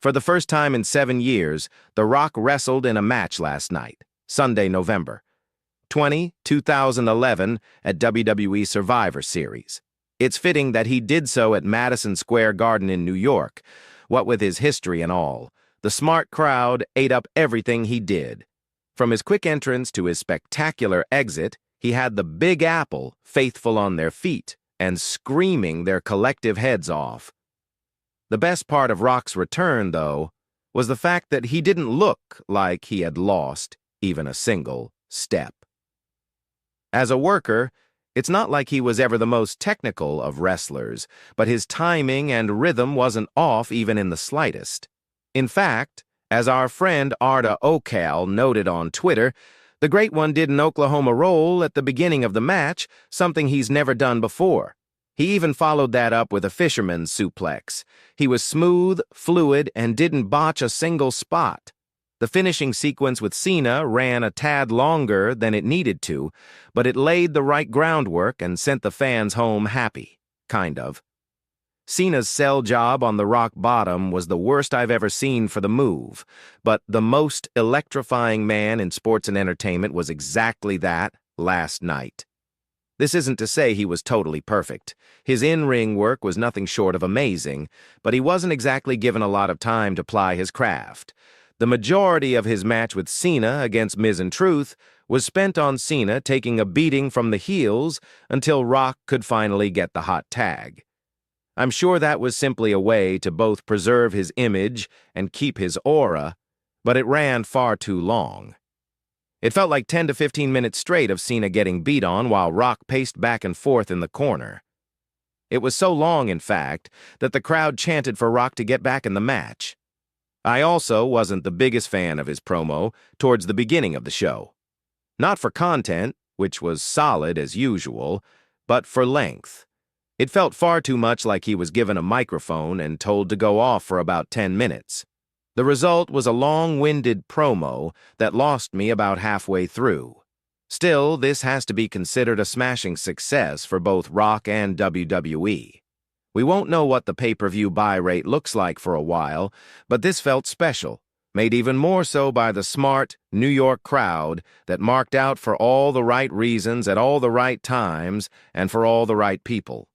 For the first time in 7 years, The Rock wrestled in a match last night, Sunday, November 20, 2011, at WWE Survivor Series. It's fitting that he did so at Madison Square Garden in New York, what with his history and all. The smart crowd ate up everything he did. From his quick entrance to his spectacular exit, he had the Big Apple faithful on their feet and screaming their collective heads off. The best part of Rock's return, though, was the fact that he didn't look like he had lost even a single step. As a worker, it's not like he was ever the most technical of wrestlers, but his timing and rhythm wasn't off even in the slightest. In fact, as our friend Arda Okal noted on Twitter, the Great One did an Oklahoma roll at the beginning of the match, something he's never done before. He even followed that up with a fisherman's suplex. He was smooth, fluid, and didn't botch a single spot. The finishing sequence with Cena ran a tad longer than it needed to, but it laid the right groundwork and sent the fans home happy, kind of. Cena's sell job on the Rock bottom was the worst I've ever seen for the move, but the most electrifying man in sports and entertainment was exactly that last night. This isn't to say he was totally perfect. His in-ring work was nothing short of amazing, but he wasn't exactly given a lot of time to ply his craft. The majority of his match with Cena against Miz and Truth was spent on Cena taking a beating from the heels until Rock could finally get the hot tag. I'm sure that was simply a way to both preserve his image and keep his aura, but it ran far too long. It felt like 10 to 15 minutes straight of Cena getting beat on while Rock paced back and forth in the corner. It was so long, in fact, that the crowd chanted for Rock to get back in the match. I also wasn't the biggest fan of his promo towards the beginning of the show. Not for content, which was solid as usual, but for length. It felt far too much like he was given a microphone and told to go off for about 10 minutes. The result was a long-winded promo that lost me about halfway through. Still, this has to be considered a smashing success for both Rock and WWE. We won't know what the pay-per-view buy rate looks like for a while, but this felt special, made even more so by the smart New York crowd that marked out for all the right reasons at all the right times and for all the right people.